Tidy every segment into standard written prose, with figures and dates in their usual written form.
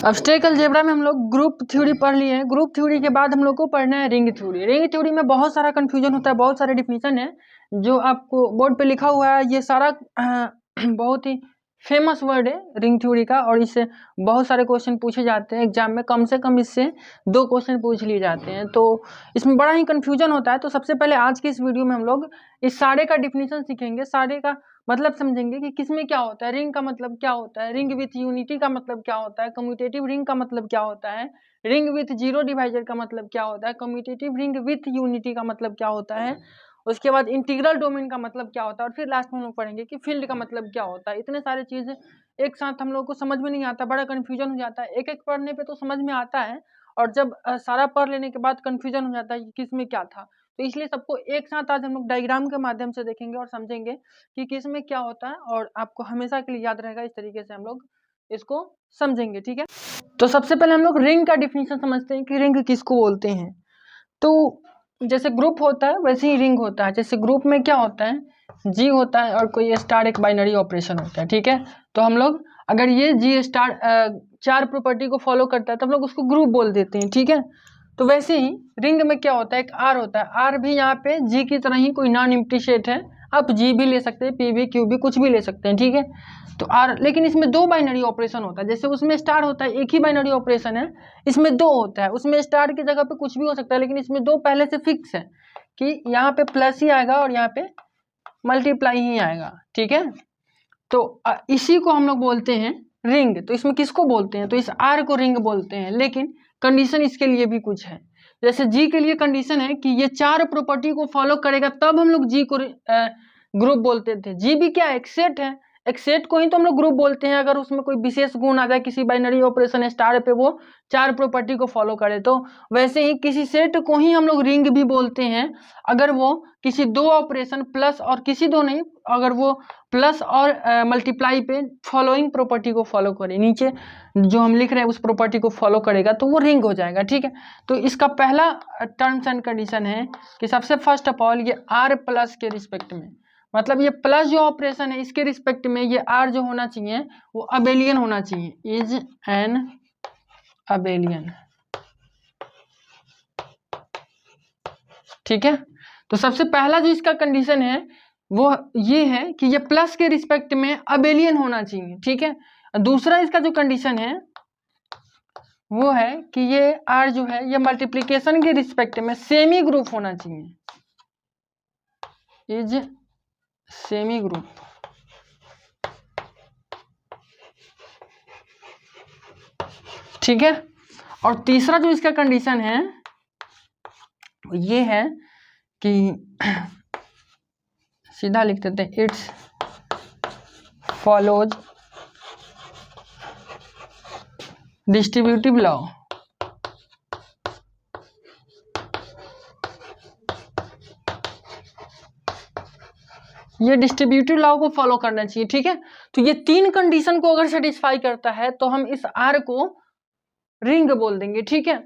Abstract algebra में हम लोग ग्रुप थ्योरी पढ़ लिए हैं। ग्रुप थ्योरी के बाद हम लोग को पढ़ना है रिंग थ्योरी। रिंग थ्योरी में बहुत सारा कन्फ्यूजन होता है, बहुत सारे डिफिनीशन है जो आपको बोर्ड पे लिखा हुआ है। ये सारा बहुत ही फेमस वर्ड है रिंग थ्योरी का, और इससे बहुत सारे क्वेश्चन पूछे जाते हैं एग्जाम में। कम से कम इससे 2 क्वेश्चन पूछ लिए जाते हैं, तो इसमें बड़ा ही कन्फ्यूजन होता है। तो सबसे पहले आज की इस वीडियो में हम लोग इस सारे का डिफिनीशन सीखेंगे, सारे का मतलब समझेंगे कि किसमें क्या होता है, रिंग का मतलब क्या होता है, रिंग विथ यूनिटी का मतलब क्या होता है, कम्यूटेटिव रिंग का मतलब क्या होता है, रिंग विथ जीरो डिवाइजर का मतलब क्या होता है, कम्यूटेटिव रिंग विथ यूनिटी का मतलब क्या होता है, उसके बाद इंटीग्रल डोमेन का मतलब क्या होता है, और फिर लास्ट में हम लोग पढ़ेंगे कि फील्ड का मतलब क्या होता है। इतने सारे चीजें एक साथ हम लोग को समझ में नहीं आता, बड़ा कन्फ्यूजन हो जाता है। एक एक पढ़ने पे तो समझ में आता है, और जब सारा पढ़ लेने के बाद कन्फ्यूजन हो जाता है कि किसमें क्या था। तो इसलिए सबको एक साथ आज हम लोग डायग्राम के माध्यम से देखेंगे और समझेंगे कि किस में क्या होता है, और आपको हमेशा के लिए याद रहेगा। इस तरीके से हम लोग इसको समझेंगे, ठीक है। तो सबसे पहले हम लोग रिंग का डिफिनीशन समझते हैं कि रिंग किसको बोलते हैं। तो जैसे ग्रुप होता है वैसे ही रिंग होता है। जैसे ग्रुप में क्या होता है, जी होता है और कोई स्टार एक बाइनरी ऑपरेशन होता है, ठीक है। तो हम लोग अगर ये जी स्टार 4 प्रॉपर्टी को फॉलो करता है तो हम लोग उसको ग्रुप बोल देते हैं, ठीक है। तो वैसे ही रिंग में क्या होता है, एक आर होता है। आर भी यहाँ पे जी की तरह ही कोई नॉन एम्प्टी सेट है। आप जी भी ले सकते हैं, पी भी, क्यू भी, कुछ भी ले सकते हैं, ठीक है। तो आर, लेकिन इसमें 2 बाइनरी ऑपरेशन होता है। जैसे उसमें स्टार होता है, एक ही बाइनरी ऑपरेशन है, इसमें 2 होता है। उसमें स्टार की जगह पे कुछ भी हो सकता है, लेकिन इसमें 2 पहले से फिक्स है कि यहाँ पे प्लस ही आएगा और यहाँ पे मल्टीप्लाई ही आएगा, ठीक है। तो इसी को हम लोग बोलते हैं रिंग। तो इसमें किसको बोलते हैं, तो इस आर को रिंग बोलते हैं। लेकिन कंडीशन इसके लिए भी कुछ है। जैसे जी के लिए कंडीशन है कि ये 4 प्रॉपर्टी को फॉलो करेगा, तब हम लोग जी को ग्रुप बोलते थे। जी भी क्या है, एक सेट है। एक सेट को ही तो हम लोग ग्रुप बोलते हैं अगर उसमें कोई विशेष गुण आ जाए, किसी बाइनरी ऑपरेशन स्टार पे वो 4 प्रॉपर्टी को फॉलो करे। तो वैसे ही किसी सेट को ही हम लोग रिंग भी बोलते हैं अगर वो किसी 2 ऑपरेशन प्लस, और किसी 2 नहीं, अगर वो प्लस और मल्टीप्लाई पे फॉलोइंग प्रॉपर्टी को फॉलो करे, नीचे जो हम लिख रहे हैं उस प्रॉपर्टी को फॉलो करेगा तो वो रिंग हो जाएगा, ठीक है। तो इसका पहला टर्म्स एंड कंडीशन है कि सबसे फर्स्ट ऑफ ऑल ये आर प्लस के रिस्पेक्ट में, मतलब ये प्लस जो ऑपरेशन है इसके रिस्पेक्ट में ये आर जो होना चाहिए वो अबेलियन होना चाहिए, इज एन अबेलियन, ठीक है। तो सबसे पहला जो इसका कंडीशन है वो ये है कि ये प्लस के रिस्पेक्ट में अबेलियन होना चाहिए, ठीक है। दूसरा इसका जो कंडीशन है वो है कि ये आर जो है ये मल्टीप्लिकेशन के रिस्पेक्ट में सेमी ग्रुप होना चाहिए, इज सेमी ग्रुप, ठीक है। और तीसरा जो इसका कंडीशन है ये है कि सीधा लिख देते हैं, इट्स फॉलोज डिस्ट्रीब्यूटिव लॉ। ये डिस्ट्रीब्यूटिव लॉ को फॉलो करना चाहिए, ठीक है। तो ये 3 कंडीशन को अगर सेटिस्फाई करता है तो हम इस आर को रिंग बोल देंगे, ठीक है।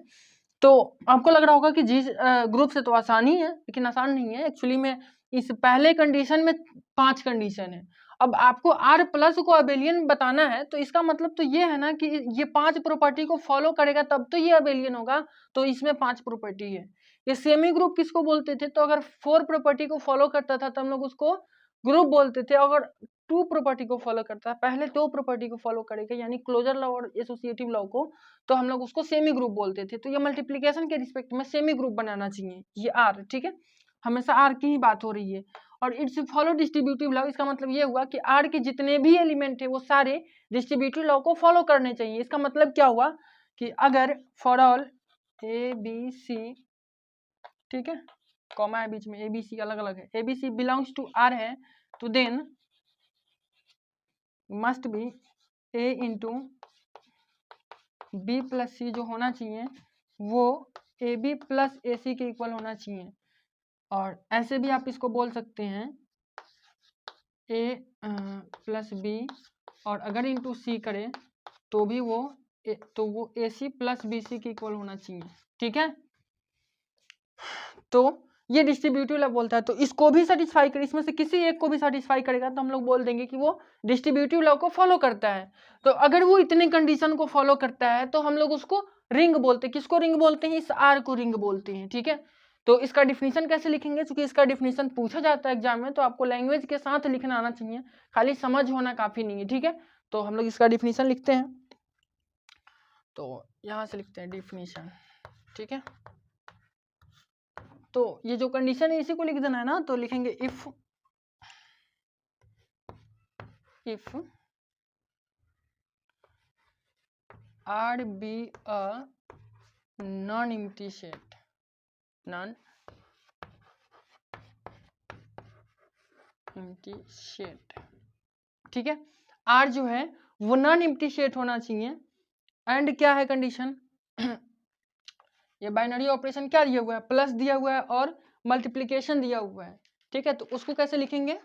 तो आपको लग रहा होगा कि जी ग्रुप से तो आसानी है, लेकिन आसान नहीं है एक्चुअली में। इस पहले कंडीशन में 5 कंडीशन है। अब आपको आर प्लस को अबेलियन बताना है, तो इसका मतलब तो ये है ना कि ये 5 प्रॉपर्टी को फॉलो करेगा तब तो ये अबेलियन होगा। तो इसमें 5 प्रॉपर्टी है। ये सेमी ग्रुप किसको बोलते थे, तो अगर 4 प्रॉपर्टी को फॉलो करता था तो हम लोग उसको ग्रुप बोलते थे। अगर 2 प्रॉपर्टी को फॉलो करता है, पहले 2 प्रॉपर्टी को फॉलो करेगा यानी क्लोजर लॉ और एसोसिएटिव लॉ को, तो हम लोग उसको सेमी ग्रुप बोलते थे। तो ये मल्टीप्लिकेशन के रिस्पेक्ट में सेमी ग्रुप बनाना चाहिए ये आर, ठीक है। हमेशा आर की ही बात हो रही है। और इट्स फॉलो डिस्ट्रीब्यूटिव लॉ, इसका मतलब ये हुआ कि आर के जितने भी एलिमेंट है वो सारे डिस्ट्रीब्यूटिव लॉ को फॉलो करने चाहिए। इसका मतलब क्या हुआ कि अगर for all A B C, ठीक है, कॉमा है बीच में, ए बी सी अलग अलग है, A B C belongs to R है, तो then must be A into B plus C जो होना चाहिए वो ए बी प्लस ए सी के इक्वल होना चाहिए। और ऐसे भी आप इसको बोल सकते हैं ए प्लस बी, और अगर इंटू सी करें तो भी वो ए सी प्लस बी सी के इक्वल होना चाहिए, ठीक है। तो ये डिस्ट्रीब्यूटिव लॉ बोलता है। तो इसको भी सेटिस्फाई करे, इसमें से किसी एक को भी सेटिस्फाई करेगा तो हम लोग बोल देंगे कि वो डिस्ट्रीब्यूटिव लॉ को फॉलो करता है। तो अगर वो इतने कंडीशन को फॉलो करता है तो हम लोग उसको रिंग बोलते हैं। किसको रिंग बोलते हैं? इस आर को रिंग बोलते हैं। ठीक है, तो इसका डिफिनीशन कैसे लिखेंगे? क्योंकि इसका डिफिनीशन पूछा जाता है एग्जाम में, तो आपको लैंग्वेज के साथ लिखना आना चाहिए, खाली समझ होना काफी नहीं है। ठीक है, तो हम लोग इसका डिफिनीशन लिखते हैं। तो यहां से लिखते हैं डिफिनीशन। ठीक है, तो ये जो कंडीशन है इसी को लिख देना है ना, तो लिखेंगे if R be a non empty set, non empty set. ठीक है, आर जो है वो नॉन एम्प्टी सेट होना चाहिए। एंड क्या है कंडीशन? ये बाइनरी ऑपरेशन क्या दिया हुआ है? प्लस दिया हुआ है और मल्टीप्लिकेशन दिया हुआ है। ठीक है, तो उसको कैसे लिखेंगे?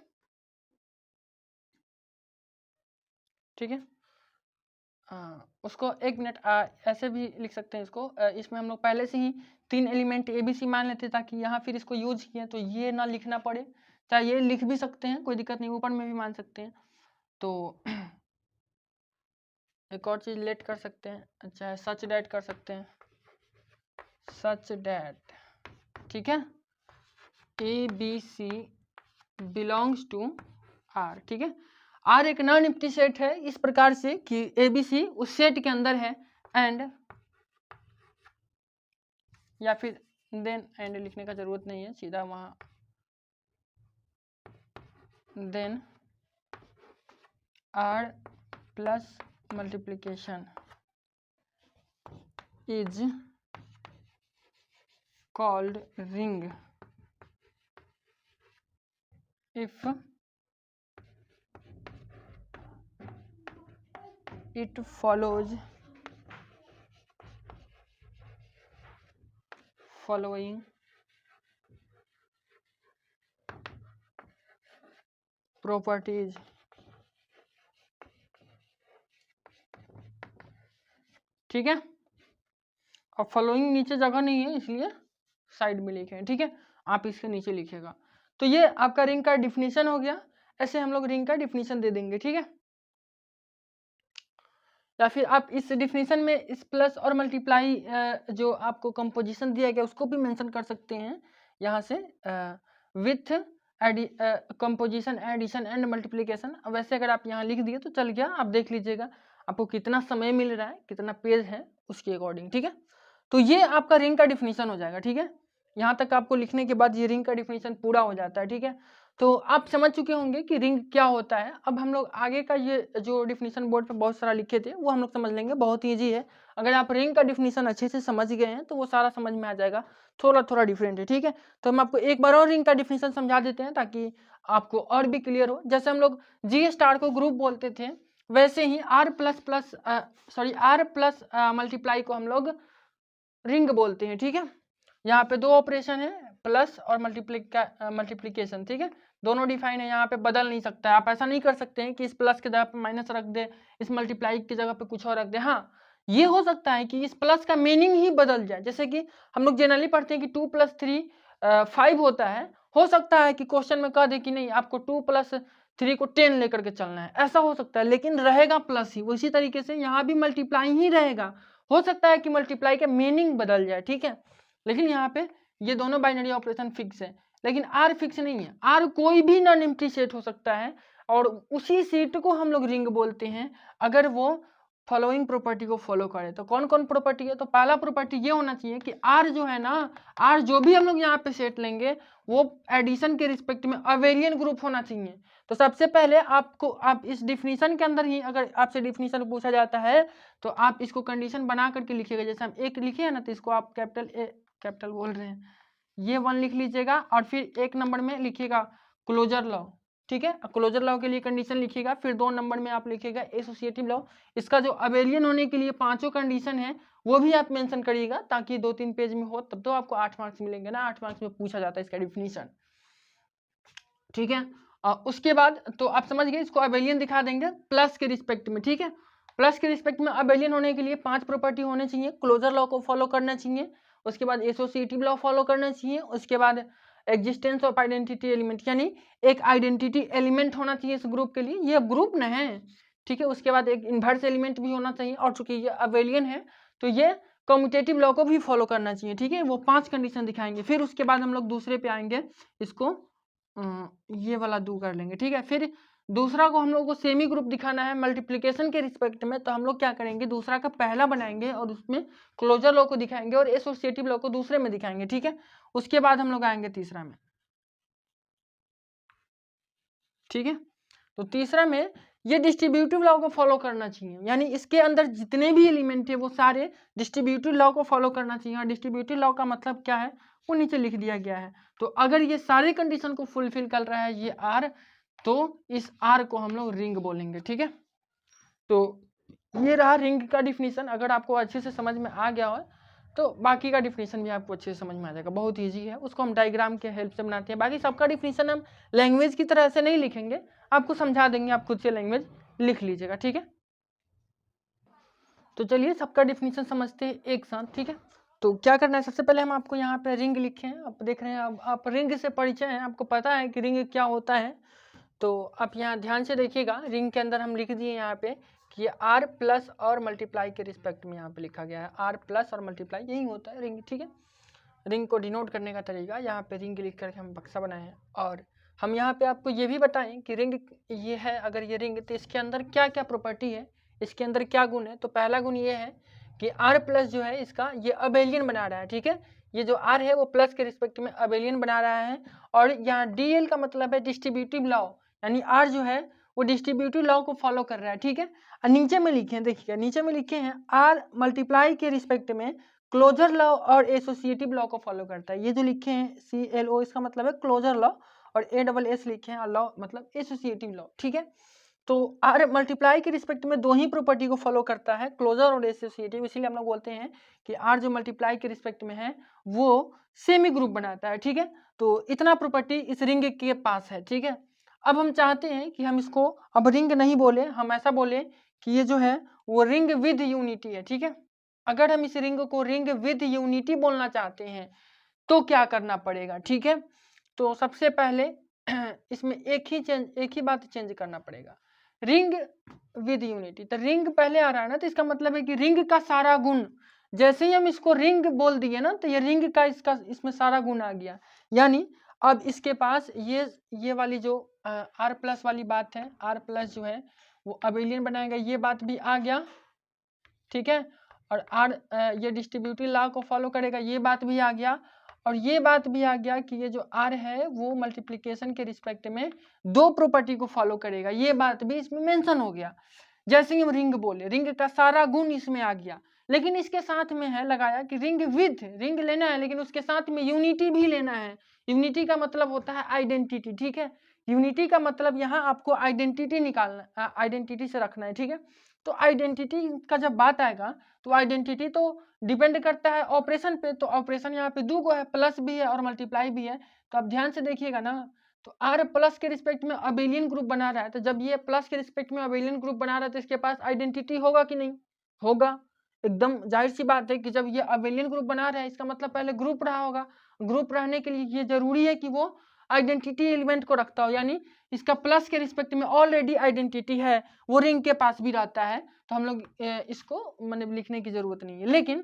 ठीक है, उसको एक मिनट ऐसे भी लिख सकते हैं इसको। इसमें हम लोग पहले से ही 3 एलिमेंट ABC मान लेते हैं ताकि यहाँ फिर इसको यूज किए तो ये ना लिखना पड़े। चाहे ये लिख भी सकते हैं, कोई दिक्कत नहीं, ऊपर में भी मान सकते हैं। तो एक और चीज लेट कर सकते हैं, अच्छा सच डैट कर सकते हैं, सच डैट। ठीक है, ABC बिलोंग्स टू R। ठीक है, R एक नॉन एम्प्टी सेट है इस प्रकार से कि ABC उस सेट के अंदर है, एंड या फिर देन, एंड लिखने का जरूरत नहीं है, सीधा वहां then R plus multiplication is called ring if it follows following properties। ठीक है, और फॉलोइंग नीचे जगह नहीं है इसलिए साइड में लिखे हैं। ठीक है, आप इसके नीचे लिखिएगा। तो ये आपका रिंग का डिफिनीशन हो गया। ऐसे हम लोग रिंग का डिफिनीशन दे देंगे। ठीक है, या फिर आप इस डिफिनीशन में इस प्लस और मल्टीप्लाई जो आपको कंपोजिशन दिया गया उसको भी मेंशन कर सकते हैं यहाँ से, with composition, addition and multiplication. वैसे अगर आप यहाँ लिख दिए तो चल गया, आप देख लीजिएगा आपको कितना समय मिल रहा है, कितना पेज है, उसके अकॉर्डिंग। ठीक है, तो ये आपका रिंग का डिफिनीशन हो जाएगा। ठीक है, यहाँ तक आपको लिखने के बाद ये रिंग का डिफिनीशन पूरा हो जाता है। ठीक है, तो आप समझ चुके होंगे कि रिंग क्या होता है। अब हम लोग आगे का ये जो डिफिनीशन बोर्ड पे बहुत सारा लिखे थे वो हम लोग समझ लेंगे, बहुत ईजी है। अगर आप रिंग का डिफिनीशन अच्छे से समझ गए हैं तो वो सारा समझ में आ जाएगा, थोड़ा थोड़ा डिफरेंट है। ठीक है, तो हम आपको एक बार और रिंग का डिफिनीशन समझा देते हैं ताकि आपको और भी क्लियर हो। जैसे हम लोग G स्टार को ग्रुप बोलते थे, वैसे ही R प्लस मल्टीप्लाई को हम लोग रिंग बोलते हैं। ठीक है, यहाँ पे 2 ऑपरेशन है, प्लस और मल्टीप्लिकेशन। ठीक है, दोनों डिफाइन है, यहाँ पे बदल नहीं सकता है। आप ऐसा नहीं कर सकते हैं कि इस प्लस की जगह पे माइनस रख दे, इस मल्टीप्लाई की जगह पे कुछ और रख दे। हाँ, ये हो सकता है कि इस प्लस का मीनिंग ही बदल जाए। जैसे कि हम लोग जनरली पढ़ते हैं कि 2 + 3 5 होता है। हो सकता है कि क्वेश्चन में कह दे कि नहीं आपको 2 + 3 को 10 लेकर के चलना है, ऐसा हो सकता है, लेकिन रहेगा प्लस ही। उसी तरीके से यहाँ भी मल्टीप्लाई ही रहेगा। हो सकता है कि मल्टीप्लाई का मीनिंग बदल जाए। ठीक है, लेकिन यहाँ पे ये दोनों बाइनरी ऑपरेशन फिक्स है, लेकिन आर फिक्स नहीं है। आर कोई भी नॉन एम्प्टी सेट हो सकता है, और उसी सेट को हम लोग रिंग बोलते हैं अगर वो फॉलोइंग प्रॉपर्टी को फॉलो करे। तो कौन कौन प्रॉपर्टी है? तो पहला प्रॉपर्टी ये होना चाहिए कि आर जो है ना, आर जो भी हम लोग यहाँ पे सेट लेंगे वो एडिशन के रिस्पेक्ट में अवेलियन ग्रुप होना चाहिए। तो सबसे पहले आप इस डिफिनीशन के अंदर ही, अगर आपसे डिफिनीशन पूछा जाता है तो आप इसको कंडीशन बना करके लिखिएगा। जैसे हम एक लिखे हैं ना, तो इसको आप कैपिटल बोल रहे हैं, ये 1 लिख लीजिएगा, और फिर 1 नंबर में लिखिएगा क्लोजर लॉ। ठीक है, क्लोजर लॉ के लिए कंडीशन लिखिएगा। फिर 2 नंबर में आप लिखिएगा एसोसिएटिव लॉ। इसका जो अवेलियन होने के लिए 5 कंडीशन है वो भी आप मेंशन करिएगा, ताकि 2-3 पेज में हो, तब तो आपको 8 मार्क्स मिलेंगे ना। 8 मार्क्स में पूछा जाता है इसका डिफिनीशन। ठीक है, उसके बाद तो आप समझ गए, इसको अवेलियन दिखा देंगे प्लस के रिस्पेक्ट में। ठीक है, प्लस के रिस्पेक्ट में अवेलियन होने के लिए 5 प्रॉपर्टी होने चाहिए। क्लोजर लॉ को फॉलो करना चाहिए, उसके बाद एसोसिएटिव लॉ फॉलो करना चाहिए, उसके बाद एग्जिस्टेंस ऑफ आइडेंटिटी एलिमेंट, यानी एक आइडेंटिटी एलिमेंट होना चाहिए इस ग्रुप के लिए, ये ग्रुप न है, ठीक है। उसके बाद एक इन्वर्स एलिमेंट भी होना चाहिए, और चूंकि ये अबेलियन है तो ये कम्यूटेटिव लॉ को भी फॉलो करना चाहिए, ठीक है। वो 5 कंडीशन दिखाएंगे, फिर उसके बाद हम लोग दूसरे पे आएंगे, इसको ये वाला डू कर लेंगे, ठीक है। फिर दूसरा को हम लोग को सेमी ग्रुप दिखाना है मल्टीप्लिकेशन के रिस्पेक्ट में, तो हम लोग क्या करेंगे, दूसरा का पहला बनाएंगे और उसमें क्लोजर लॉ को दिखाएंगे और एसोसिएटिव लॉ को दूसरे में दिखाएंगे, ठीक है। उसके बाद हम लोग आएंगे तीसरा में, ठीक है। तो तीसरा में ये डिस्ट्रीब्यूटिव लॉ को फॉलो करना चाहिए, यानी इसके अंदर जितने भी एलिमेंट है वो सारे डिस्ट्रीब्यूटिव लॉ को फॉलो करना चाहिए। और डिस्ट्रीब्यूटिव लॉ का मतलब क्या है वो नीचे लिख दिया गया है। तो अगर ये सारे कंडीशन को फुलफिल कर रहा है ये आर, तो इस आर को हम लोग रिंग बोलेंगे, ठीक है। तो ये रहा रिंग का डिफिनीशन। अगर आपको अच्छे से समझ में आ गया हो तो बाकी का डिफिनीशन भी आपको अच्छे से समझ में आ जाएगा, बहुत ईजी है। उसको हम डायग्राम के हेल्प से बनाते हैं। बाकी सबका डिफिनीशन हम लैंग्वेज की तरह से नहीं लिखेंगे, आपको समझा देंगे, आप खुद से लैंग्वेज लिख लीजिएगा, ठीक है। तो चलिए सबका डिफिनीशन समझते हैं एक साथ, ठीक है। तो क्या करना है, सबसे पहले हम आपको यहाँ पे रिंग लिखे हैं, आप देख रहे हैं, अब आप रिंग से परिचय है, आपको पता है कि रिंग क्या होता है। तो आप यहाँ ध्यान से देखिएगा, रिंग के अंदर हम लिख दिए यहाँ पे कि आर प्लस और मल्टीप्लाई के रिस्पेक्ट में यहाँ पे लिखा गया है, आर प्लस और मल्टीप्लाई, यही होता है रिंग, ठीक है। रिंग को डिनोट करने का तरीका, यहाँ पे रिंग लिख करके हम बक्सा बनाए हैं। और हम यहाँ पे आपको ये भी बताएं कि रिंग ये है, अगर ये रिंग तो इसके अंदर क्या क्या प्रॉपर्टी है, इसके अंदर क्या गुण है। तो पहला गुण ये है कि आर प्लस जो है इसका ये अबेलियन बना रहा है, ठीक है। ये जो आर है वो प्लस के रिस्पेक्ट में अबेलियन बना रहा है। और यहाँ डी एल का मतलब है डिस्ट्रीब्यूटिव लॉ, यानी आर जो है वो डिस्ट्रीब्यूटिव लॉ को फॉलो कर रहा है, ठीक है। और नीचे में लिखे हैं, देखिए नीचे में लिखे हैं आर मल्टीप्लाई के रिस्पेक्ट में क्लोजर लॉ और एसोसिएटिव लॉ को फॉलो करता है। ये जो लिखे हैं CLO इसका मतलब है क्लोजर लॉ, और ASS लिखे हैं और लॉ मतलब एसोसिएटिव लॉ, ठीक है। तो आर मल्टीप्लाई के रिस्पेक्ट में दो ही प्रॉपर्टी को फॉलो करता है, क्लोजर और एसोसिएटिव, इसीलिए हम लोग बोलते हैं कि आर जो मल्टीप्लाई के रिस्पेक्ट में है वो सेमी ग्रुप बनाता है, ठीक है। तो इतना प्रॉपर्टी इस रिंग के पास है, ठीक है। अब हम चाहते हैं कि हम इसको अब रिंग नहीं बोले, हम ऐसा बोले कि ये जो है वो रिंग विद यूनिटी है, ठीक है। अगर हम इस रिंग को रिंग विद यूनिटी बोलना चाहते हैं तो क्या करना पड़ेगा, ठीक है। तो सबसे पहले इसमें एक ही बात चेंज करना पड़ेगा, रिंग विद यूनिटी। तो रिंग पहले आ रहा है ना, तो इसका मतलब है कि रिंग का सारा गुण, जैसे ही हम इसको रिंग बोल दिए ना तो ये रिंग का इसमें सारा गुण आ गया। यानी अब इसके पास ये वाली जो आर प्लस वाली बात है, आर प्लस जो है वो अबेलियन बनाएगा, ये बात भी आ गया, ठीक है। और आर ये डिस्ट्रीब्यूटिव लॉ को फॉलो करेगा, ये बात भी आ गया। और ये बात भी आ गया कि ये जो आर है वो मल्टीप्लिकेशन के रिस्पेक्ट में दो प्रॉपर्टी को फॉलो करेगा, ये बात भी इसमें मेंशन हो गया। जैसे ही हम रिंग बोले, रिंग का सारा गुण इसमें आ गया। लेकिन इसके साथ में है लगाया कि रिंग विद, रिंग लेना है लेकिन उसके साथ में यूनिटी भी लेना है। यूनिटी का मतलब होता है आइडेंटिटी, ठीक है। यूनिटी का मतलब यहाँ आपको आइडेंटिटी निकालना, आइडेंटिटी से रखना है, ठीक है। तो आइडेंटिटी का जब बात आएगा तो आइडेंटिटी तो डिपेंड करता है ऑपरेशन पे, तो ऑपरेशन यहाँ पे दो गो है, प्लस भी है और मल्टीप्लाई भी है। तो आप ध्यान से देखिएगा ना, तो आर प्लस के रिस्पेक्ट में अबेलियन ग्रुप बना रहा है, तो जब ये प्लस के रिस्पेक्ट में अबेलियन ग्रुप बना रहा है तो इसके पास आइडेंटिटी होगा कि नहीं होगा। एकदम जाहिर सी बात है कि जब ये अबेलियन ग्रुप बना रहा है इसका मतलब पहले ग्रुप रहा होगा। ग्रुप रहने के लिए ये जरूरी है कि वो आइडेंटिटी एलिमेंट को रखता हो, यानी इसका प्लस के रिस्पेक्ट में ऑलरेडी आइडेंटिटी है, वो रिंग के पास भी रहता है। तो हम लोग इसको मतलब लिखने की जरूरत नहीं है। लेकिन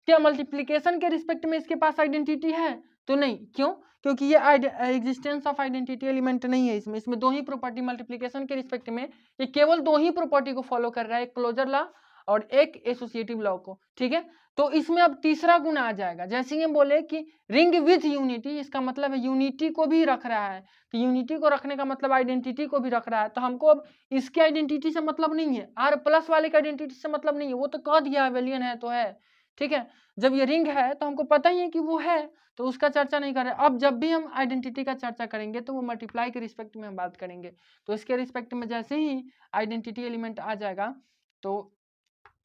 क्या मल्टीप्लिकेशन के रिस्पेक्ट में इसके पास आइडेंटिटी है? तो नहीं, क्यों? क्योंकि ये एग्जिस्टेंस ऑफ आइडेंटिटी एलिमेंट नहीं है इसमें दो ही प्रॉपर्टी मल्टीप्लिकेशन के रिस्पेक्ट में ये केवल दो ही प्रॉपर्टी को फॉलो कर रहा है, एक क्लोजर लॉ और एक एसोसिएटिव लॉ को, ठीक है। तो इसमें अब तीसरा गुण आ जाएगा, जैसे ही हम बोले कि रिंग विथ यूनिटी, इसका मतलब है यूनिटी को भी रख रहा है। तो यूनिटी को रखने का मतलब आइडेंटिटी को भी रख रहा है। तो हमको अब इसके आइडेंटिटी से मतलब नहीं है, आर प्लस वाले का आइडेंटिटी से मतलब नहीं है, वो तो कह दिया अबेलियन है तो है, ठीक है। जब ये रिंग है तो हमको पता ही है कि वो है, तो उसका चर्चा नहीं कर रहे। अब जब भी हम आइडेंटिटी का चर्चा करेंगे तो वो मल्टीप्लाई के रिस्पेक्ट में हम बात करेंगे। तो इसके रिस्पेक्ट में जैसे ही आइडेंटिटी एलिमेंट आ जाएगा तो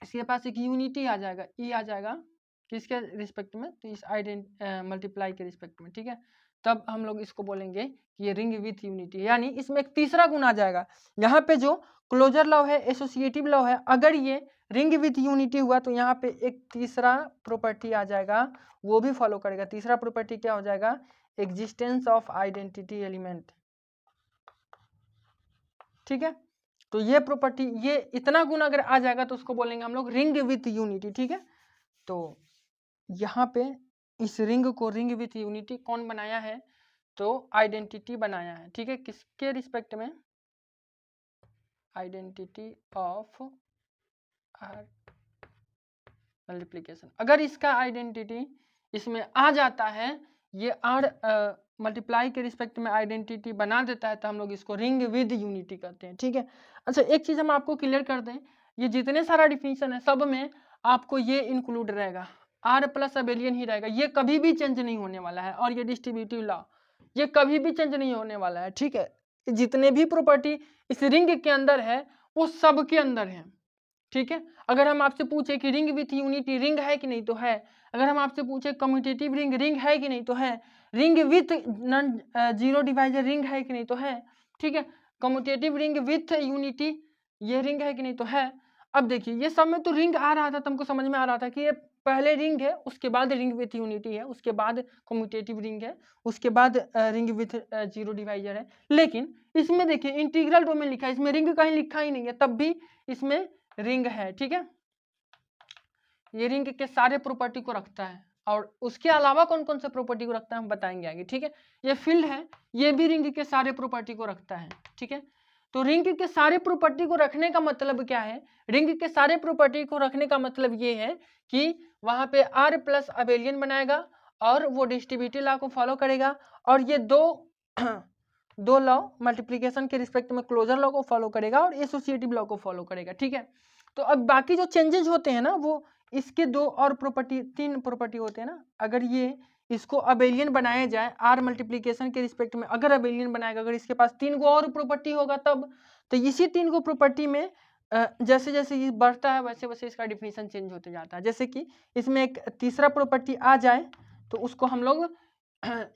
इसके पास एक यूनिटी आ जाएगा, ई आ जाएगा किसके रिस्पेक्ट में, तो इस मल्टीप्लाई के रिस्पेक्ट में, ठीक है। तब हम लोग इसको बोलेंगे कि ये रिंग विथ यूनिटी, यानी इसमें एक तीसरा गुण आ जाएगा। यहाँ पे जो क्लोजर लॉ है, एसोसिएटिव लॉ है, अगर ये रिंग विथ यूनिटी हुआ तो यहाँ पे एक तीसरा प्रॉपर्टी आ जाएगा, वो भी फॉलो करेगा। तीसरा प्रॉपर्टी क्या हो जाएगा, एग्जिस्टेंस ऑफ आइडेंटिटी एलिमेंट, ठीक है। तो ये प्रॉपर्टी, ये इतना गुण अगर आ जाएगा तो उसको बोलेंगे हम लोग रिंग विथ यूनिटी, ठीक है। तो यहाँ पे इस रिंग को रिंग विथ यूनिटी कौन बनाया है, तो आइडेंटिटी बनाया है, ठीक है। किसके रिस्पेक्ट में, आइडेंटिटी ऑफ आर मल्टीप्लिकेशन। अगर इसका आइडेंटिटी इसमें आ जाता है, ये आर मल्टीप्लाई के रिस्पेक्ट में आइडेंटिटी बना देता है, तो हम लोग इसको रिंग विद यूनिटी कहते हैं, ठीक है। अच्छा, एक चीज हम आपको क्लियर कर दें, ये जितने सारा डिफिनीशन है सब में आपको ये इंक्लूड रहेगा, आर प्लस अबेलियन ही रहेगा, ये कभी भी चेंज नहीं होने वाला है। और ये डिस्ट्रीब्यूटिव लॉ, ये कभी भी चेंज नहीं होने वाला है, ठीक है। जितने भी प्रॉपर्टी इस रिंग के अंदर है वो सब के अंदर है, ठीक है। अगर हम आपसे पूछे कि रिंग विथ यूनिटी रिंग है कि नहीं, तो है। अगर हम आपसे पूछे कम्यूटेटिव रिंग रिंग है कि नहीं, तो है। Ring with non zero divisor ring है कि नहीं, तो है, ठीक है। कम्यूटेटिव रिंग विथ यूनिटी ये रिंग है कि नहीं, तो है। अब देखिए, ये सब में तो रिंग आ रहा था, तुमको समझ में आ रहा था कि ये पहले रिंग है, उसके बाद रिंग विथ यूनिटी है, उसके बाद कम्यूटेटिव रिंग है, उसके बाद रिंग विथ जीरो डिवाइजर है। लेकिन इसमें देखिए इंटीग्रल डोमेन लिखा है, इसमें रिंग कहीं लिखा ही नहीं है, तब भी इसमें रिंग है, ठीक है। ये रिंग के सारे प्रॉपर्टी को रखता है, और उसके अलावा कौन कौन से प्रॉपर्टी को रखता है हम बताएंगे आगे, ठीक है। ये फील्ड है, ये भी रिंग के सारे प्रॉपर्टी को रखता है, ठीक है। तो रिंग के सारे प्रॉपर्टी को रखने का मतलब क्या है, रिंग के सारे प्रॉपर्टी को रखने का मतलब ये है कि वहां पे आर प्लस अबेलियन बनाएगा, और वो डिस्ट्रीब्यूटिव लॉ को फॉलो करेगा, और ये दो लॉ मल्टीप्लीकेशन के रिस्पेक्ट में क्लोजर लॉ को फॉलो करेगा और एसोसिएटिव लॉ को फॉलो करेगा, ठीक है। तो अब बाकी जो चेंजेस होते हैं ना, वो इसके दो और प्रॉपर्टी, तीन प्रॉपर्टी होते हैं ना। अगर ये इसको अबेलियन बनाया जाए आर मल्टीप्लीकेशन के रिस्पेक्ट में, अगर अबेलियन बनाएगा, अगर इसके पास तीन गो और प्रॉपर्टी होगा तब, तो इसी तीन गो प्रॉपर्टी में जैसे जैसे ये बढ़ता है वैसे वैसे इसका डिफिनीशन चेंज होते जाता है। जैसे कि इसमें एक तीसरा प्रॉपर्टी आ जाए तो उसको हम लोग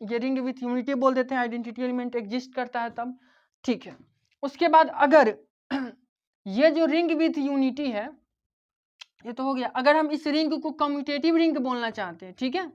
ये रिंग विथ यूनिटी बोल देते हैं, आइडेंटिटी एलिमेंट एग्जिस्ट करता है तब, ठीक है। उसके बाद अगर ये जो रिंग विथ यूनिटी है, ये तो हो गया। अगर हम इस रिंग को कम्यूटेटिव रिंग बोलना चाहते हैं, ठीक है,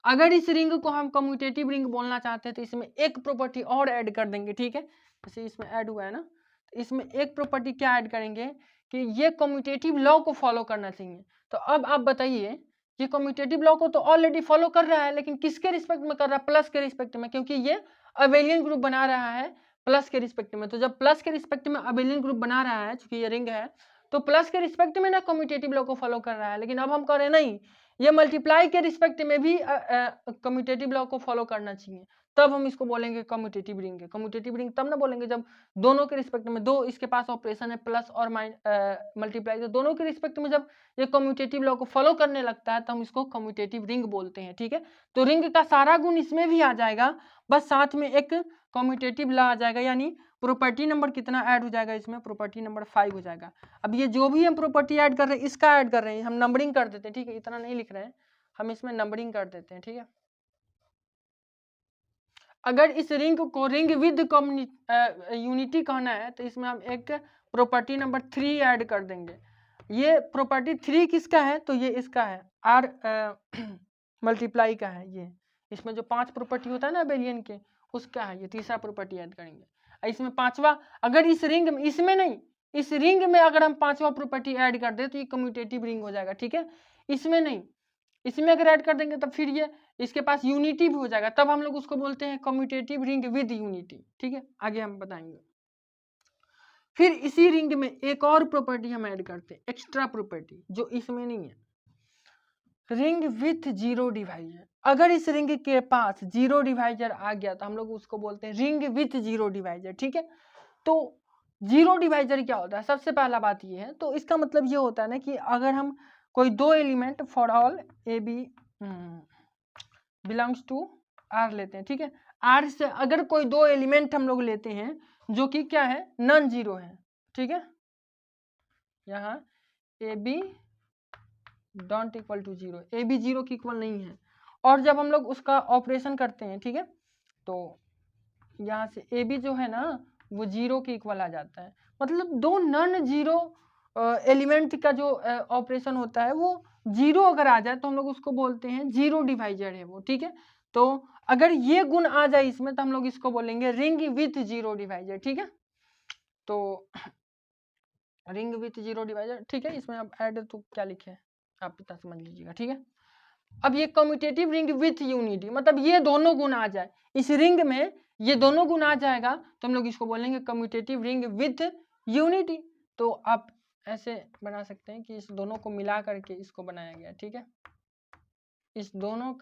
अगर इस रिंग को हम कम्यूटेटिव रिंग बोलना चाहते हैं तो इसमें एक प्रॉपर्टी और ऐड कर देंगे, ठीक है। जैसे इसमें ऐड हुआ है ना, तो इसमें एक प्रॉपर्टी क्या ऐड करेंगे कि ये कम्यूटेटिव लॉ को फॉलो करना चाहिए। तो अब आप बताइए, ये कम्यूटेटिव लॉ को तो ऑलरेडी फॉलो कर रहा है, लेकिन किसके रिस्पेक्ट में कर रहा है, प्लस के रिस्पेक्ट में, क्योंकि ये अबेलियन ग्रुप बना रहा है प्लस के रिस्पेक्ट में। तो जब प्लस के रिस्पेक्ट में अबेलियन ग्रुप बना रहा है, चूंकि ये रिंग है, तो प्लस के रिस्पेक्ट में ना कम्यूटेटिव लॉ को फॉलो कर रहा है। लेकिन अब हम कह रहे हैं नहीं, ये मल्टीप्लाई के रिस्पेक्ट में भी कम्यूटेटिव लॉ को फॉलो करना चाहिए, तब हम इसको बोलेंगे कम्यूटेटिव रिंग है। कम्यूटेटिव रिंग तब ना बोलेंगे जब दोनों के रिस्पेक्ट में, दो इसके पास ऑपरेशन है प्लस और मल्टीप्लाई, तो दोनों के रिस्पेक्ट में जब ये कम्यूटेटिव लॉ को फॉलो करने लगता है तो हम इसको कम्यूटेटिव रिंग बोलते हैं, ठीक है। तो रिंग का सारा गुण इसमें भी आ जाएगा, बस साथ में एक कम्यूटेटिव लॉ आ जाएगा, यानी प्रॉपर्टी नंबर कितना ऐड हो जाएगा इसमें, प्रॉपर्टी नंबर 5 हो जाएगा। अब ये जो भी हम प्रॉपर्टी ऐड कर रहे हैं इसका ऐड कर रहे हैं, हम नंबरिंग कर देते हैं, ठीक है, इतना नहीं लिख रहे हैं, हम इसमें नंबरिंग कर देते हैं, ठीक है। अगर इस रिंग को रिंग विद यूनिटी कहना है तो इसमें हम एक प्रॉपर्टी नंबर 3 ऐड कर देंगे। ये प्रॉपर्टी 3 किसका है, तो ये इसका है, आर मल्टीप्लाई का है। ये इसमें जो 5 प्रॉपर्टी होता है ना अबेलियन के, उसका है, ये तीसरा प्रॉपर्टी ऐड करेंगे। इसमें पांचवा, अगर इस रिंग में, इसमें नहीं, इस रिंग में अगर हम पांचवा प्रॉपर्टी ऐड कर दे तो ये कम्यूटेटिव रिंग हो जाएगा, ठीक है। इसमें नहीं, इसमें अगर ऐड कर देंगे तब फिर ये इसके पास यूनिटी भी हो जाएगा, तब हम लोग उसको बोलते हैं कम्यूटेटिव रिंग विद यूनिटी, ठीक है। आगे हम बताएंगे। फिर इसी रिंग में एक और प्रॉपर्टी हम ऐड करते हैं, एक्स्ट्रा प्रॉपर्टी, जो इसमें नहीं है, रिंग विथ जीरो डिवाइजर। अगर इस रिंग के पास जीरो डिवाइजर आ गया तो हम लोग उसको बोलते हैं रिंग विथ जीरो डिवाइजर, ठीक है। तो जीरो डिवाइजर क्या होता है, सबसे पहला बात ये है, तो इसका मतलब ये होता है ना कि अगर हम कोई दो element for all A B belongs to R लेते हैं, ठीक है। आर से अगर कोई दो एलिमेंट हम लोग लेते हैं जो कि क्या है, नॉन जीरो है, ठीक है, यहाँ A B don't equal to zero, A B zero की इक्वल नहीं है, और जब हम लोग उसका ऑपरेशन करते हैं, ठीक है, तो यहाँ से ए बी जो है ना वो जीरो के इक्वल आ जाता है। मतलब दो नॉन जीरो एलिमेंट का जो ऑपरेशन होता है वो जीरो अगर आ जाए तो हम लोग उसको बोलते हैं जीरो डिवाइजर है वो, ठीक है। तो अगर ये गुण आ जाए इसमें तो हम लोग इसको बोलेंगे रिंग विथ जीरो डिवाइजर, ठीक है। तो रिंग विथ जीरो डिवाइजर, ठीक है। इसमें अब ऐड तो क्या लिखे हैं आप पता समझ लीजिएगा, ठीक है। अब ये कम्यूटेटिव रिंग विथ यूनिटी, मतलब ये दोनों गुण आ जाए इस रिंग में, ये दोनों गुण आ जाएगा तो हम लोग इसको बोलेंगे कम्यूटेटिव रिंग विथ यूनिटी। तो आप ऐसे बना सकते हैं कि इस दोनों को मिला करके इसको बनाया गया, ठीक है। इस दोनों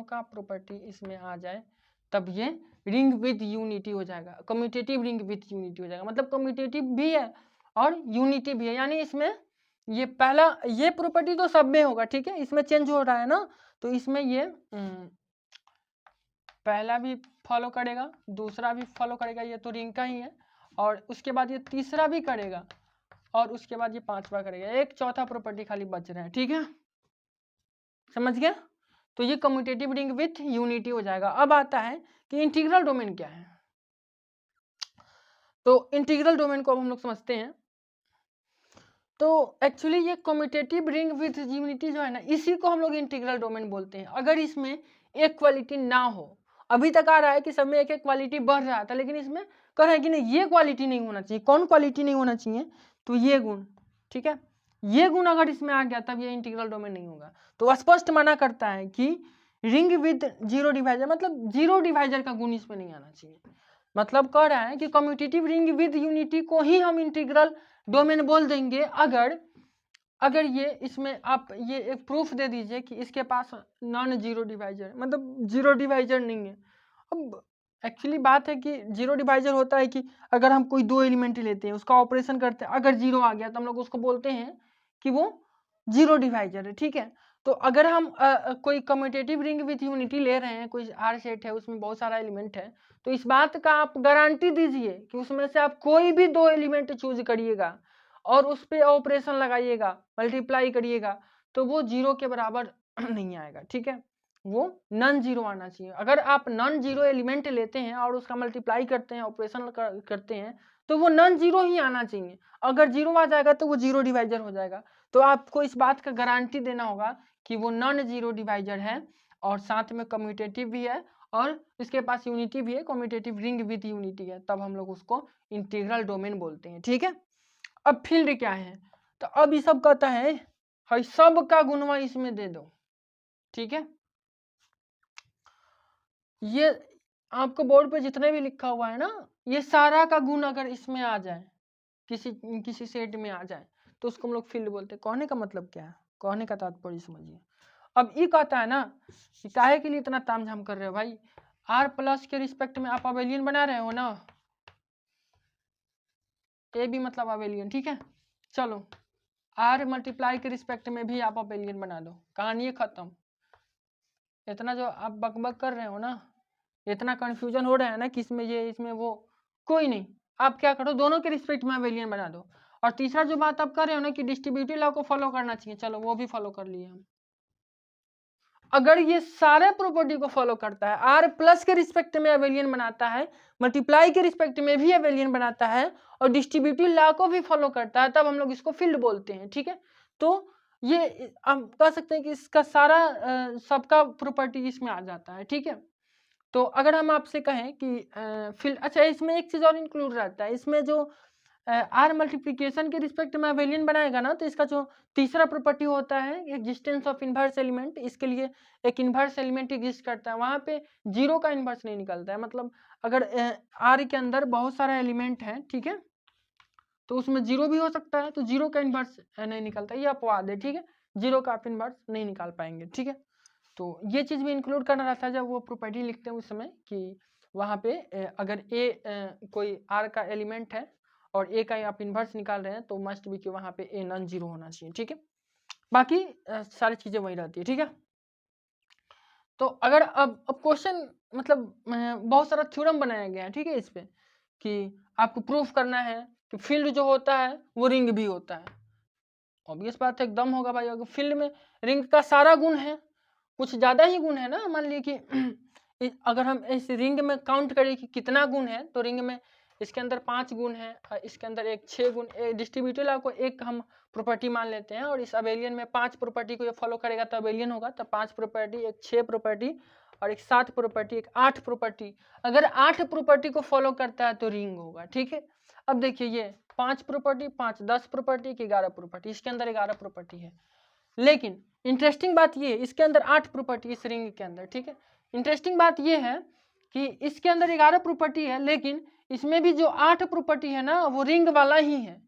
का प्रॉपर्टी इसमें आ जाए तब ये रिंग विथ यूनिटी हो जाएगा, कम्यूटेटिव रिंग विथ यूनिटी हो जाएगा। मतलब कम्यूटेटिव भी है और यूनिटी भी है, यानी इसमें ये पहला ये प्रॉपर्टी तो सब में होगा, ठीक है। इसमें चेंज हो रहा है ना, तो इसमें ये पहला भी फॉलो करेगा, दूसरा भी फॉलो करेगा, ये तो रिंग का ही है, और उसके बाद ये तीसरा भी करेगा, और उसके बाद ये पांचवा करेगा। एक चौथा प्रॉपर्टी खाली बच रहा है, ठीक है, समझ गया। तो ये कम्यूटेटिव रिंग विथ यूनिटी हो जाएगा। अब आता है कि इंटीग्रल डोमेन क्या है। तो इंटीग्रल डोमेन को अब हम लोग समझते हैं। तो एक्चुअली ये कम्यूटेटिव रिंग विथ यूनिटी जो है ना, इसी को हम लोग इंटीग्रल डोमेन बोलते हैं। अगर इसमें एक क्वालिटी ना हो, अभी तक आ रहा है कि सब में एक एक क्वालिटी बढ़ रहा था, लेकिन इसमें कह रहा है कि नहीं ये क्वालिटी नहीं होना चाहिए। कौन क्वालिटी नहीं होना चाहिए? तो ये गुण, ठीक है। ये गुण अगर इसमें आ गया तब ये इंटीग्रल डोमेन नहीं होगा। तो स्पष्ट मना करता है कि रिंग विद जीरो डिवाइजर, मतलब जीरो डिवाइजर का गुण इसमें नहीं आना चाहिए। मतलब कह रहा है कि कम्यूटेटिव रिंग विद यूनिटी को ही हम इंटीग्रल डोमेन बोल देंगे अगर ये इसमें आप ये एक प्रूफ दे दीजिए कि इसके पास नॉन जीरो डिवाइजर, मतलब जीरो डिवाइजर नहीं है। अब एक्चुअली बात है कि जीरो डिवाइजर होता है कि अगर हम कोई दो एलिमेंट लेते हैं, उसका ऑपरेशन करते हैं, अगर जीरो आ गया तो हम लोग उसको बोलते हैं कि वो जीरो डिवाइजर है, ठीक है। तो अगर हम कोई कम्यूटेटिव रिंग विथ यूनिटी ले रहे हैं, कोई आर सेट है, उसमें बहुत सारा एलिमेंट है, तो इस बात का आप गारंटी दीजिए कि उसमें से आप कोई भी दो एलिमेंट चूज करिएगा और उस पर ऑपरेशन लगाइएगा, मल्टीप्लाई करिएगा, तो वो जीरो के बराबर नहीं आएगा, ठीक है। वो नॉन जीरो आना चाहिए। अगर आप नॉन जीरो एलिमेंट लेते हैं और उसका मल्टीप्लाई करते हैं, ऑपरेशन करते हैं, तो वो नॉन जीरो ही आना चाहिए। अगर जीरो आ जाएगा तो वो जीरो डिवाइजर हो जाएगा। तो आपको इस बात का गारंटी देना होगा कि वो नॉन जीरो डिवाइजर है और साथ में कम्यूटेटिव भी है और इसके पास यूनिटी भी है, कम्यूटेटिव रिंग विद यूनिटी है, तब हम लोग उसको इंटीग्रल डोमेन बोलते हैं, ठीक है। अब फील्ड क्या है? तो अब ये सब कहता है सब का गुणवा इसमें दे दो, ठीक है। ये आपको बोर्ड पे जितने भी लिखा हुआ है ना, ये सारा का गुण अगर इसमें आ जाए, किसी सेट में आ जाए, तो उसको हम लोग फील्ड बोलते हैं। कहने का मतलब क्या है, कहने का तात्पर्य समझिए। अब ये कहता है ना कि काहे के लिए इतना तामझाम कर रहे हो भाई, आर प्लस के रिस्पेक्ट में आप अबेलियन बना रहे हो ना, ए भी मतलब अबेलियन, ठीक है। चलो आर मल्टीप्लाई के रिस्पेक्ट में भी आप अबेलियन बना दो, कहानी खत्म। इतना जो आप बकबक कर रहे हो ना, इतना कंफ्यूजन हो रहा है ना कि इसमें ये इसमें वो, कोई नहीं, आप क्या करो दोनों के रिस्पेक्ट में अबेलियन बना दो। और तीसरा जो बात आप कर रहे हो ना कि डिस्ट्रीब्यूटिव लॉ को फॉलो करना चाहिए, चलो वो भी फॉलो कर लिए हम। अगर ये सारे प्रॉपर्टी को फॉलो करता है, आर प्लस के रिस्पेक्ट में अबेलियन बनाता है, मल्टीप्लाई के रिस्पेक्ट में भी अबेलियन बनाता है और डिस्ट्रीब्यूटिव लॉ को भी फॉलो करता है, तब हम लोग इसको फील्ड बोलते हैं, ठीक है। तो ये हम कह सकते हैं कि इसका सारा सबका प्रॉपर्टी इसमें आ जाता है, ठीक है। तो अगर हम आपसे कहें कि फील्ड, अच्छा इसमें एक चीज और इंक्लूड रहता है, इसमें जो आर मल्टीप्लिकेशन के रिस्पेक्ट में अबेलियन बनाएगा ना, तो इसका जो तीसरा प्रॉपर्टी होता है एग्जिस्टेंस ऑफ इन्वर्स एलिमेंट, इसके लिए एक इन्वर्स एलिमेंट एग्जिस्ट करता है, वहां पे जीरो का इन्वर्स नहीं निकलता है। मतलब अगर आर के अंदर बहुत सारा एलिमेंट है, ठीक है, तो उसमें जीरो भी हो सकता है, तो जीरो का इन्वर्स नहीं निकलता, ये अपवाद है, ठीक है। जीरो का आप इन्वर्स नहीं निकाल पाएंगे, ठीक है। तो ये चीज भी इंक्लूड करना रहता है जब वो प्रॉपर्टी लिखते हैं उस समय, कि वहां पे अगर ए कोई आर का एलिमेंट है और ए का आप इन्वर्स निकाल रहे हैं, तो मस्ट भी कि वहां पे ए नॉन जीरो होना चाहिए, ठीक है। बाकी सारी चीजें वही रहती है, ठीक है। तो अगर अब क्वेश्चन मतलब बहुत सारा थ्योरम बनाया गया है, ठीक है, इस पे कि आपको प्रूफ करना है कि फील्ड जो होता है वो रिंग भी होता है। ऑब्वियस बात है, एकदम होगा भाई, अगर फील्ड में रिंग का सारा गुण है, कुछ ज्यादा ही गुण है ना, मान लीजिए कि अगर हम इस रिंग में काउंट करें कि कितना गुण है, तो रिंग में इसके अंदर 5 गुण है, इसके अंदर एक 6 गुण। डिस्ट्रीब्यूटिव लॉ को एक हम प्रॉपर्टी मान लेते हैं और इस अबेलियन में 5 प्रॉपर्टी को ये फॉलो करेगा तो अबेलियन होगा। तो 5 प्रॉपर्टी, एक 6 प्रॉपर्टी और एक 7 प्रॉपर्टी, एक 8 प्रॉपर्टी। अगर 8 प्रॉपर्टी को फॉलो करता है तो रिंग होगा। ठीक है, अब देखिए ये 5 प्रॉपर्टी, 5 10 प्रॉपर्टी की 11 प्रॉपर्टी, इसके अंदर 11 प्रॉपर्टी है। लेकिन इंटरेस्टिंग बात ये, इसके अंदर 8 प्रॉपर्टी इस रिंग के अंदर। ठीक है, इंटरेस्टिंग बात ये है कि इसके अंदर 11 प्रॉपर्टी है, लेकिन इसमें भी जो 8 प्रॉपर्टी है ना वो रिंग वाला ही है।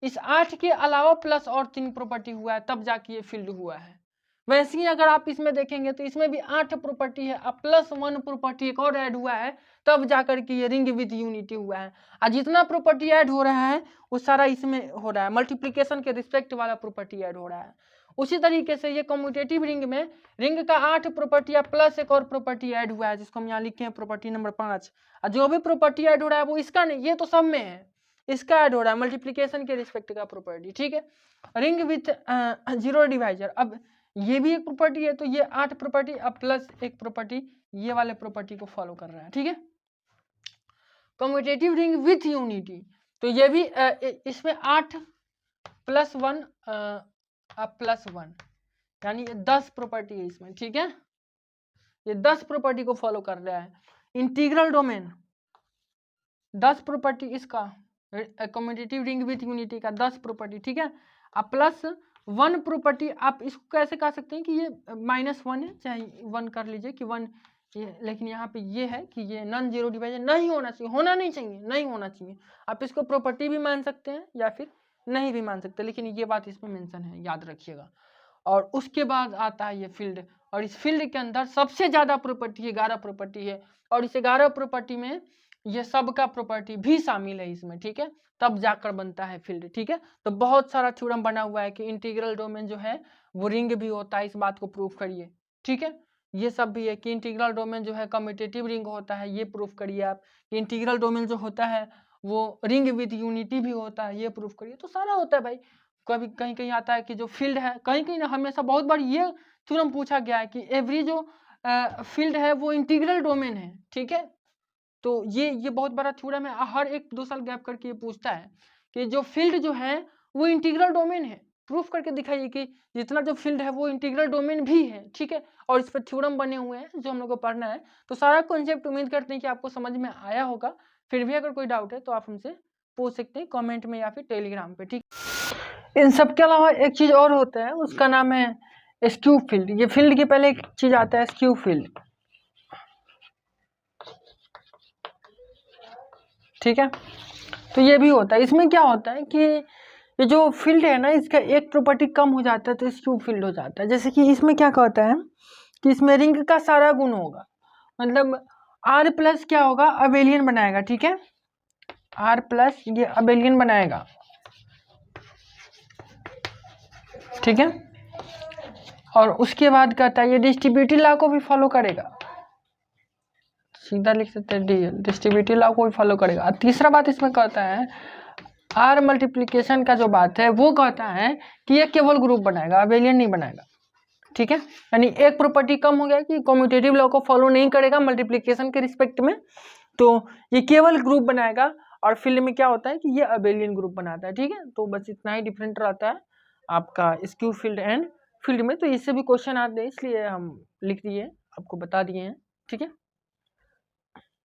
इस 8 के अलावा प्लस और 3 प्रॉपर्टी हुआ है तब जाके ये फील्ड हुआ है। वैसे ही अगर आप इसमें देखेंगे तो इसमें भी 8 प्रॉपर्टी है, अब प्लस 1 प्रॉपर्टी एक और ऐड हुआ है तब जाकर के ये रिंग विद यूनिटी हुआ है। और जितना प्रॉपर्टी ऐड हो रहा है वो सारा इसमें हो रहा है, मल्टीप्लिकेशन के रिस्पेक्ट वाला प्रॉपर्टी ऐड हो रहा है। उसी तरीके से ये कम्यूटेटिव रिंग में रिंग का 8 प्रॉपर्टी या प्लस एक और प्रॉपर्टी ऐड हुआ है जिसको हम यहाँ लिखे हैं प्रॉपर्टी नंबर 5। और जो भी प्रॉपर्टी ऐड हो रहा है वो इसका नहीं, ये तो सब में है, इसका ऐड हो रहा है मल्टीप्लिकेशन के रिस्पेक्ट का प्रॉपर्टी। ठीक है, रिंग विथ 0 डिवाइजर, अब ये भी एक प्रॉपर्टी है तो ये 8 प्रॉपर्टी अब प्लस एक प्रॉपर्टी ये वाले प्रॉपर्टी को फॉलो कर रहा है। ठीक है, कम्यूटेटिव रिंग विथ यूनिटी, तो ये भी इसमें 8 प्लस 1 प्लस 1 यानी ये 10 प्रॉपर्टी है इसमें। ठीक है, ये 10 प्रॉपर्टी को फॉलो कर रहा है। इंटीग्रल डोमेन 10 प्रॉपर्टी इसका, कम्यूटेटिव रिंग विथ यूनिटी का 10 प्रॉपर्टी। ठीक है, अब प्लस 1 प्रॉपर्टी, आप इसको कैसे कह सकते हैं कि ये -1 है, चाहे 1 कर लीजिए कि 1 ये, लेकिन यहाँ पे ये है कि ये नॉन जीरो डिवाइजर नहीं होना चाहिए, होना नहीं चाहिए, नहीं होना चाहिए। आप इसको प्रॉपर्टी भी मान सकते हैं या फिर नहीं भी मान सकते, लेकिन ये बात इसमें मेंशन है, याद रखिएगा। और उसके बाद आता है ये फील्ड, और इस फील्ड के अंदर सबसे ज़्यादा प्रॉपर्टी है, 11 प्रॉपर्टी है, और इस 11 प्रॉपर्टी में ये सब का प्रॉपर्टी भी शामिल है इसमें। ठीक है, तब जाकर बनता है फील्ड। ठीक है, तो बहुत सारा थ्योरम बना हुआ है कि इंटीग्रल डोमेन जो है वो रिंग भी होता है, इस बात को प्रूफ करिए। ठीक है, ये सब भी है कि इंटीग्रल डोमेन जो है कम्यूटेटिव रिंग होता है, ये प्रूफ करिए आप। इंटीग्रल डोमेन जो होता है वो रिंग विद यूनिटी भी होता है, ये प्रूफ करिए। तो सारा होता है भाई। कभी कहीं कहीं आता है कि जो फील्ड है, कहीं कहीं हमेशा बहुत बार ये थ्योरम पूछा गया है कि एवरी जो फील्ड है वो इंटीग्रल डोमेन है। ठीक है, तो ये बहुत बड़ा थ्योरम है, हर 1-2 साल गैप करके ये पूछता है कि जो फील्ड जो है वो इंटीग्रल डोमेन है। प्रूफ करके दिखाइए कि जितना जो फील्ड है वो इंटीग्रल डोमेन भी है। ठीक है, और इस पर थ्योरम बने हुए हैं जो हम लोग को पढ़ना है। तो सारा कॉन्सेप्ट उम्मीद करते हैं कि आपको समझ में आया होगा। फिर भी अगर कोई डाउट है तो आप हमसे पूछ सकते हैं कमेंट में या फिर टेलीग्राम पे। ठीक, इन सब के अलावा एक चीज़ और होता है, उसका नाम है स्क्यू फील्ड। ये फील्ड के पहले एक चीज़ आता है स्क्यू फील्ड। ठीक है, तो ये भी होता है। इसमें क्या होता है कि ये जो फील्ड है ना इसका एक प्रॉपर्टी कम हो जाता है तो स्क्यू फील्ड हो जाता है। जैसे कि इसमें क्या कहता है कि इसमें रिंग का सारा गुण होगा, मतलब R प्लस क्या होगा, अबेलियन बनाएगा। ठीक है, R प्लस ये अबेलियन बनाएगा। ठीक है, और उसके बाद कहता है ये डिस्ट्रीब्यूटिव लॉ को भी फॉलो करेगा, सीधा लिख सकते हैं डी, डिस्ट्रीब्यूटिव लॉ को भी फॉलो करेगा। तीसरा बात इसमें कहता है R मल्टीप्लिकेशन का जो बात है वो कहता है कि ये केवल ग्रुप बनाएगा, अबेलियन नहीं बनाएगा। ठीक है, यानी एक प्रॉपर्टी कम हो गया कि कम्यूटेटिव लॉ को फॉलो नहीं करेगा मल्टीप्लिकेशन के रिस्पेक्ट में, तो ये केवल ग्रुप बनाएगा। और फील्ड में क्या होता है कि ये अबेलियन ग्रुप बनाता है। ठीक है, तो बस इतना ही डिफरेंट रहता है आपका स्क्यू फील्ड एंड फील्ड में। तो इससे भी क्वेश्चन आते हैं, इसलिए हम लिख दिए, आपको बता दिए हैं। ठीक है।